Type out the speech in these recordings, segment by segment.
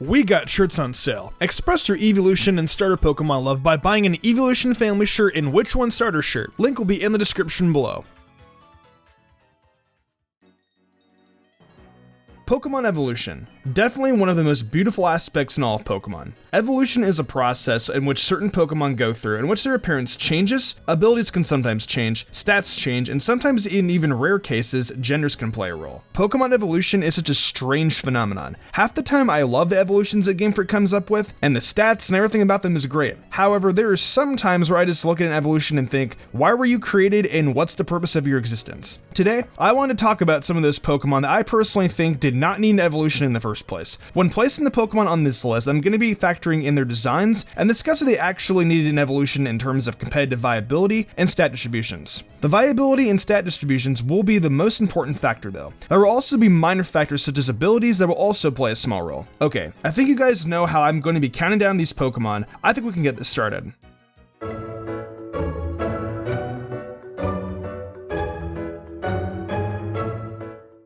We got shirts on sale. Express your evolution and starter Pokemon love by buying an Evolution family shirt and Which One starter shirt. Link will be in the description below. Pokemon evolution. Definitely one of the most beautiful aspects in all of Pokemon. Evolution is a process in which certain Pokemon go through, in which their appearance changes, abilities can sometimes change, stats change, and sometimes in even rare cases, genders can play a role. Pokemon evolution is such a strange phenomenon. Half the time I love the evolutions that Game Freak comes up with, and the stats and everything about them is great. However, there are some times where I just look at an evolution and think, why were you created and what's the purpose of your existence? Today, I want to talk about some of those Pokemon that I personally think did not need an evolution in the first place. When placing the Pokemon on this list, I'm going to be factoring in their designs and discuss if they actually needed an evolution in terms of competitive viability and stat distributions. The viability and stat distributions will be the most important factor though. There will also be minor factors such as abilities that will also play a small role. Okay, I think you guys know how I'm going to be counting down these Pokemon. I think we can get this started.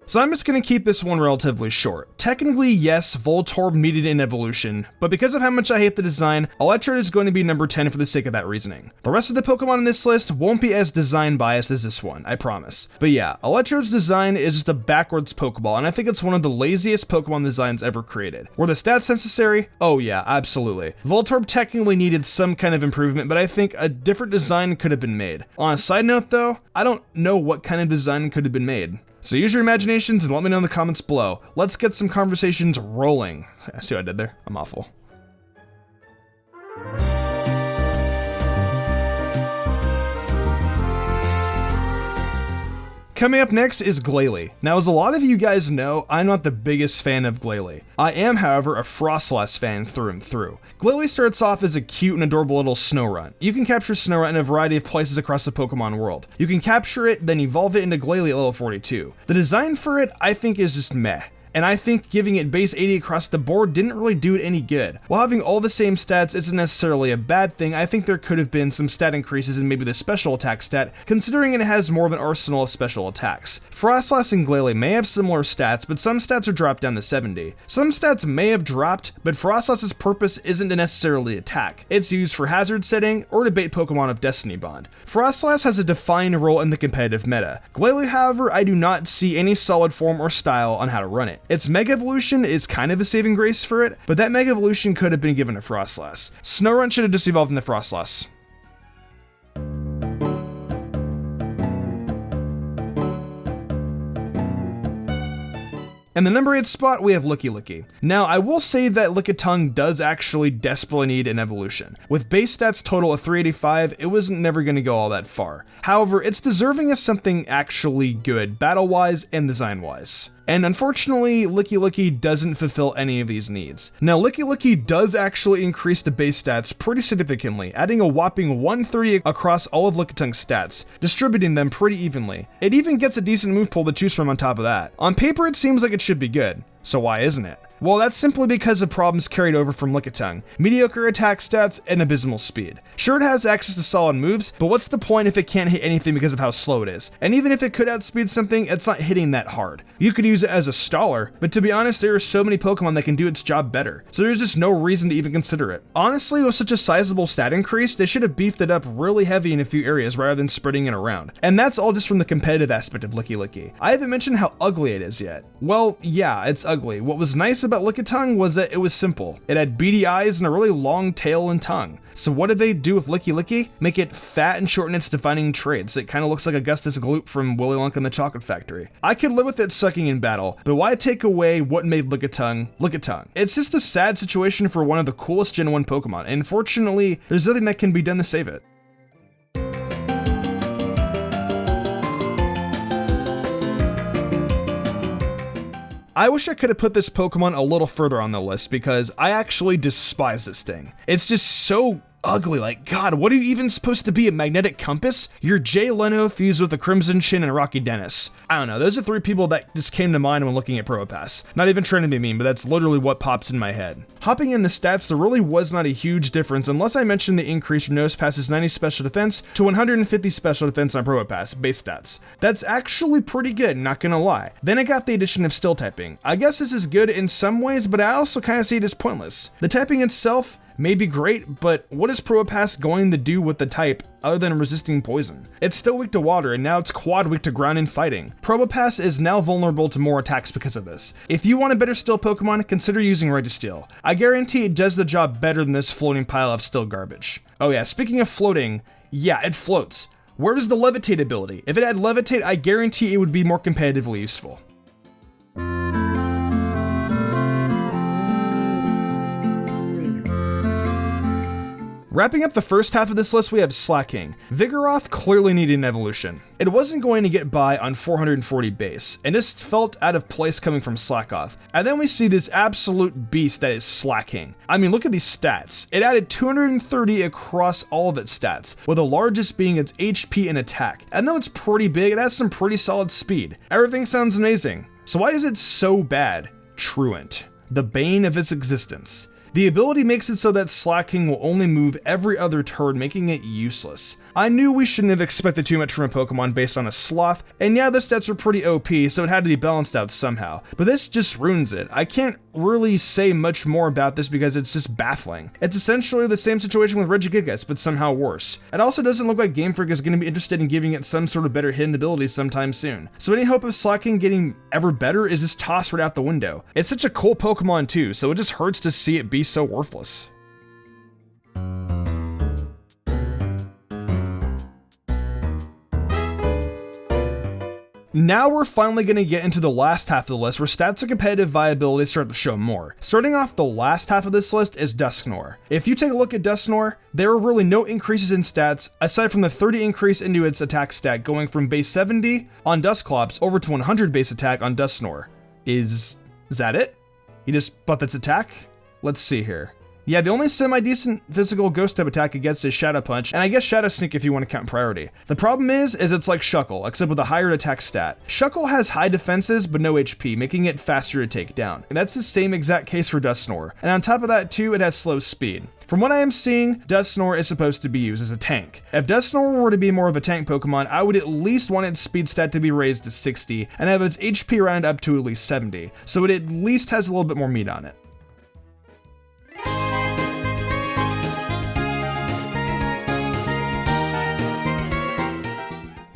So I'm just going to keep this one relatively short. Technically, yes, Voltorb needed an evolution, but because of how much I hate the design, Electrode is going to be number 10 for the sake of that reasoning. The rest of the Pokemon in this list won't be as design biased as this one, I promise. But yeah, Electrode's design is just a backwards Pokeball, and I think it's one of the laziest Pokemon designs ever created. Were the stats necessary? Oh yeah, absolutely. Voltorb technically needed some kind of improvement, but I think a different design could have been made. On a side note though, I don't know what kind of design could have been made. So use your imaginations and let me know in the comments below. Let's get some conversations rolling. I see what I did there? I'm awful. Coming up next is Glalie. Now, as a lot of you guys know, I'm not the biggest fan of Glalie. I am, however, a Frostlass fan through and through. Glalie starts off as a cute and adorable little Snorunt. You can capture Snorunt in a variety of places across the Pokemon world. You can capture it, then evolve it into Glalie at level 42. The design for it, I think, is just meh. And I think giving it base 80 across the board didn't really do it any good. While having all the same stats isn't necessarily a bad thing, I think there could have been some stat increases in maybe the special attack stat, considering it has more of an arsenal of special attacks. Frostlass and Glalie may have similar stats, but some stats are dropped down to 70. Some stats may have dropped, but Frostlass's purpose isn't to necessarily attack. It's used for hazard setting or to bait Pokemon of Destiny Bond. Frostlass has a defined role in the competitive meta. Glalie, however, I do not see any solid form or style on how to run it. Its Mega Evolution is kind of a saving grace for it, but that Mega Evolution could have been given to Frostlass. Snorunt should have just evolved into Frostlass. In the number 8 spot, we have Lickilicky. Now, I will say that Lickitung does actually desperately need an evolution. With base stats total of 385, it was never going to go all that far. However, it's deserving of something actually good, battle-wise and design-wise. And unfortunately, Lickilicky doesn't fulfill any of these needs. Now, Lickilicky does actually increase the base stats pretty significantly, adding a whopping 130 across all of Lickitung's stats, distributing them pretty evenly. It even gets a decent move pool to choose from on top of that. On paper, it seems like it should be good. So why isn't it? Well, that's simply because of problems carried over from Lickitung. Mediocre attack stats and abysmal speed. Sure, it has access to solid moves, but what's the point if it can't hit anything because of how slow it is? And even if it could outspeed something, it's not hitting that hard. You could use it as a staller, but to be honest, there are so many Pokemon that can do its job better, so there's just no reason to even consider it. Honestly, with such a sizable stat increase, they should have beefed it up really heavy in a few areas rather than spreading it around. And that's all just from the competitive aspect of Lickilicky. I haven't mentioned how ugly it is yet. Well, yeah, it's ugly. What was nice about Lickitung was that it was simple. It had beady eyes and a really long tail and tongue. So what did they do with Lickilicky? Make it fat and shorten its defining traits. It kind of looks like Augustus Gloop from Willy Wonka and the Chocolate Factory. I could live with it sucking in battle, but why take away what made Lickitung Lickitung? It's just a sad situation for one of the coolest Gen 1 Pokemon, and fortunately, there's nothing that can be done to save it. I wish I could have put this Pokemon a little further on the list because I actually despise this thing. It's just so ugly. Like, God, what are you even supposed to be, a magnetic compass? You're Jay Leno fused with a Crimson Chin and Rocky Dennis. I don't know, those are 3 people that just came to mind when looking at Probopass. Not even trying to be mean, but that's literally what pops in my head. Hopping in the stats, there really was not a huge difference unless I mentioned the increase from Nosepass's 90 special defense to 150 special defense on Probopass, base stats. That's actually pretty good, not gonna lie. Then I got the addition of Still Typing. I guess this is good in some ways, but I also kind of see it as pointless. The typing itself may be great, but what is Probopass going to do with the type other than resisting poison? It's still weak to water, and now it's quad weak to ground and fighting. Probopass is now vulnerable to more attacks because of this. If you want a better Steel Pokemon, consider using Registeel. I guarantee it does the job better than this floating pile of still garbage. Oh yeah, speaking of floating, yeah, it floats. Where is the Levitate ability? If it had Levitate, I guarantee it would be more competitively useful. Wrapping up the first half of this list, we have Slaking. Vigoroth clearly needed an evolution. It wasn't going to get by on 440 base, and just felt out of place coming from Slackoth. And then we see this absolute beast that is Slaking. I mean, look at these stats. It added 230 across all of its stats, with the largest being its HP and attack. And though it's pretty big, it has some pretty solid speed. Everything sounds amazing. So why is it so bad? Truant, the bane of its existence. The ability makes it so that Slaking will only move every other turn, making it useless. I knew we shouldn't have expected too much from a Pokemon based on a sloth, and yeah, the stats were pretty OP, so it had to be balanced out somehow. But this just ruins it. I can't really say much more about this because it's just baffling. It's essentially the same situation with Regigigas, but somehow worse. It also doesn't look like Game Freak is going to be interested in giving it some sort of better hidden ability sometime soon. So any hope of Slaking getting ever better is just tossed right out the window. It's such a cool Pokemon too, so it just hurts to see it be so worthless. Now we're finally going to get into the last half of the list where stats and competitive viability start to show more. Starting off the last half of this list is Dusknoir. If you take a look at Dusknoir, there are really no increases in stats aside from the 30 increase into its attack stat going from base 70 on Dusclops over to 100 base attack on Dusknoir. Is that it? You just buff its attack? Let's see here. Yeah, the only semi-decent physical ghost type attack it gets is Shadow Punch, and I guess Shadow Sneak if you want to count priority. The problem is it's like Shuckle, except with a higher attack stat. Shuckle has high defenses but no HP, making it faster to take down. And that's the same exact case for Dusknoir. And on top of that too, it has slow speed. From what I am seeing, Dusknoir is supposed to be used as a tank. If Dusknoir were to be more of a tank Pokemon, I would at least want its speed stat to be raised to 60, and have its HP round up to at least 70, so it at least has a little bit more meat on it.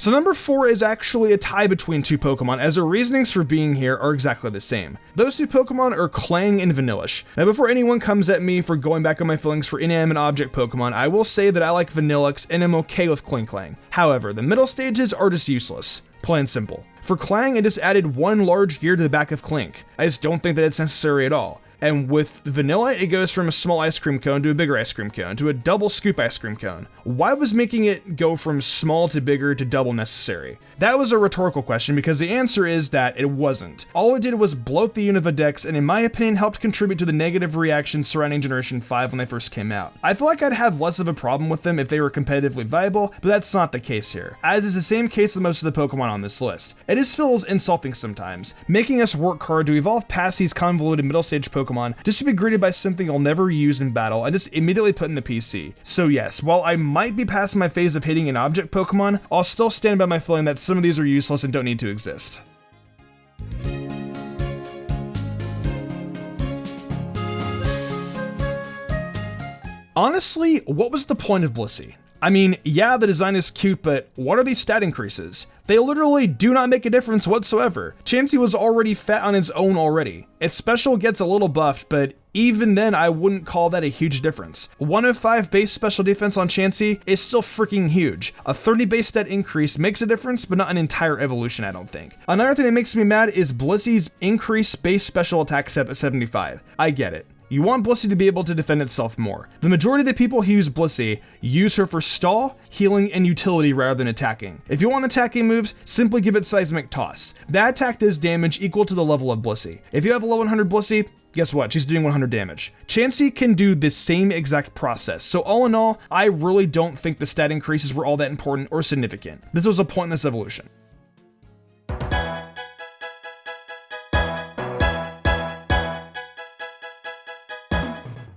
So number 4 is actually a tie between 2 Pokemon, as their reasonings for being here are exactly the same. Those 2 Pokemon are Klang and Vanilluxe. Now before anyone comes at me for going back on my feelings for inanimate object Pokemon, I will say that I like Vanilluxe and am okay with Klinklang. However, the middle stages are just useless. Plain and simple. For Klang, it just added one large gear to the back of Klink. I just don't think that it's necessary at all. And with Vanillite, it goes from a small ice cream cone to a bigger ice cream cone to a double scoop ice cream cone. Why was making it go from small to bigger to double necessary? That was a rhetorical question because the answer is that it wasn't. All it did was bloat the Unova Dex and in my opinion helped contribute to the negative reactions surrounding Generation 5 when they first came out. I feel like I'd have less of a problem with them if they were competitively viable, but that's not the case here, as is the same case with most of the Pokemon on this list. It just feels insulting sometimes, making us work hard to evolve past these convoluted middle stage Pokemon just to be greeted by something I'll never use in battle and just immediately put in the PC. So yes, while I might be past my phase of hating an object Pokemon, I'll still stand by my feeling that some of these are useless and don't need to exist. Honestly, what was the point of Blissey? I mean, yeah, the design is cute, but what are these stat increases? They literally do not make a difference whatsoever. Chansey was already fat on its own already. Its special gets a little buffed, but even then I wouldn't call that a huge difference. 105 base special defense on Chansey is still freaking huge. A 30 base stat increase makes a difference, but not an entire evolution, I don't think. Another thing that makes me mad is Blissey's increased base special attack set at 75. I get it. You want Blissey to be able to defend itself more. The majority of the people who use Blissey use her for stall, healing, and utility rather than attacking. If you want attacking moves, simply give it Seismic Toss. That attack does damage equal to the level of Blissey. If you have a low 100 Blissey, guess what? She's doing 100 damage. Chansey can do the same exact process. So all in all, I really don't think the stat increases were all that important or significant. This was a pointless evolution.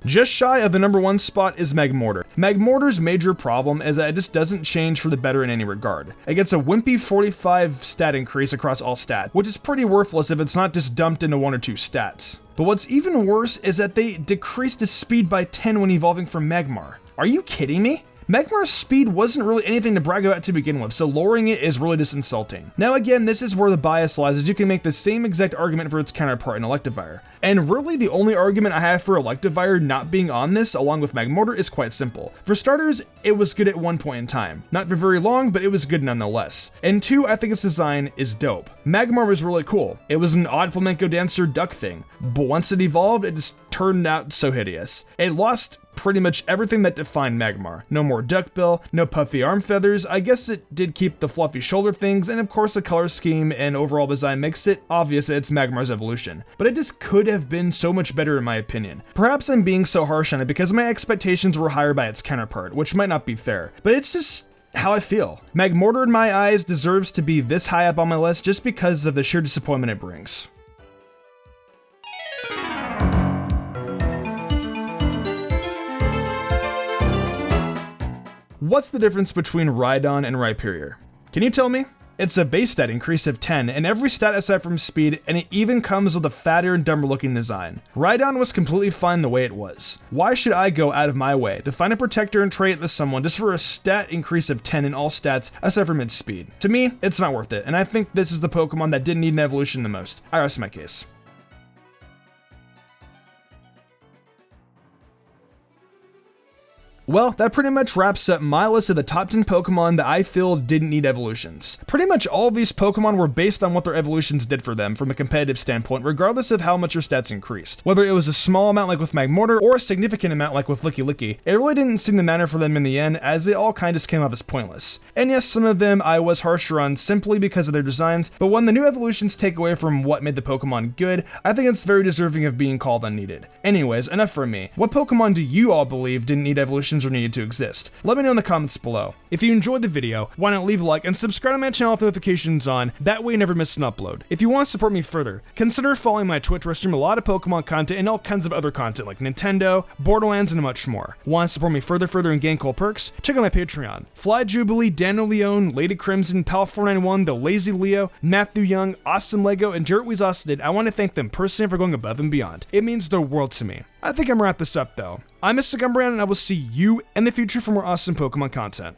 Just shy of the number 1 spot is Magmortar. Magmortar's major problem is that it just doesn't change for the better in any regard. It gets a wimpy 45 stat increase across all stats, which is pretty worthless if it's not just dumped into 1 or 2 stats. But what's even worse is that they decreased the speed by 10 when evolving from Magmar. Are you kidding me? Magmar's speed wasn't really anything to brag about to begin with, so lowering it is really just insulting. Now again, this is where the bias lies, as you can make the same exact argument for its counterpart in Electivire. And really the only argument I have for Electivire not being on this, along with Magmortar, is quite simple. For starters, it was good at one point in time. Not for very long, but it was good nonetheless. And 2, I think its design is dope. Magmar was really cool. It was an odd flamenco dancer duck thing, but once it evolved, it just turned out so hideous. It lost pretty much everything that defined Magmar. No more duckbill, no puffy arm feathers. I guess it did keep the fluffy shoulder things, and of course the color scheme and overall design makes it obvious that it's Magmar's evolution. But it just could have been so much better in my opinion. Perhaps I'm being so harsh on it because my expectations were higher by its counterpart, which might not be fair, but it's just how I feel. Magmortar in my eyes deserves to be this high up on my list just because of the sheer disappointment it brings. What's the difference between Rhydon and Rhyperior? Can you tell me? It's a base stat increase of 10 in every stat aside from speed, and it even comes with a fatter and dumber looking design. Rhydon was completely fine the way it was. Why should I go out of my way to find a protector and trade it to someone just for a stat increase of 10 in all stats aside from its speed? To me, it's not worth it, and I think this is the Pokemon that didn't need an evolution the most. I rest my case. Well, that pretty much wraps up my list of the top 10 Pokemon that I feel didn't need evolutions. Pretty much all of these Pokemon were based on what their evolutions did for them from a competitive standpoint, regardless of how much their stats increased. Whether it was a small amount like with Magmortar or a significant amount like with Lickilicky, it really didn't seem to matter for them in the end, as they all kind of just came off as pointless. And yes, some of them I was harsher on simply because of their designs, but when the new evolutions take away from what made the Pokemon good, I think it's very deserving of being called unneeded. Anyways, enough from me. What Pokemon do you all believe didn't need evolutions or needed to exist? Let me know in the comments below. If you enjoyed the video, why not leave a like and subscribe to my channel with notifications on, that way you never miss an upload. If you want to support me further, consider following my Twitch where I stream a lot of Pokemon content and all kinds of other content like Nintendo, Borderlands, and much more. Want to support me further and gain cool perks? Check out my Patreon. Fly Jubilee, Daniel Leone, Lady Crimson, Pal491, The Lazy Leo, Matthew Young, Awesome Lego, and Jarrett Weez Austin. I want to thank them personally for going above and beyond. It means the world to me. I think I'm gonna wrap this up though. I'm Mr. Gumbrand, and I will see you in the future for more awesome Pokemon content.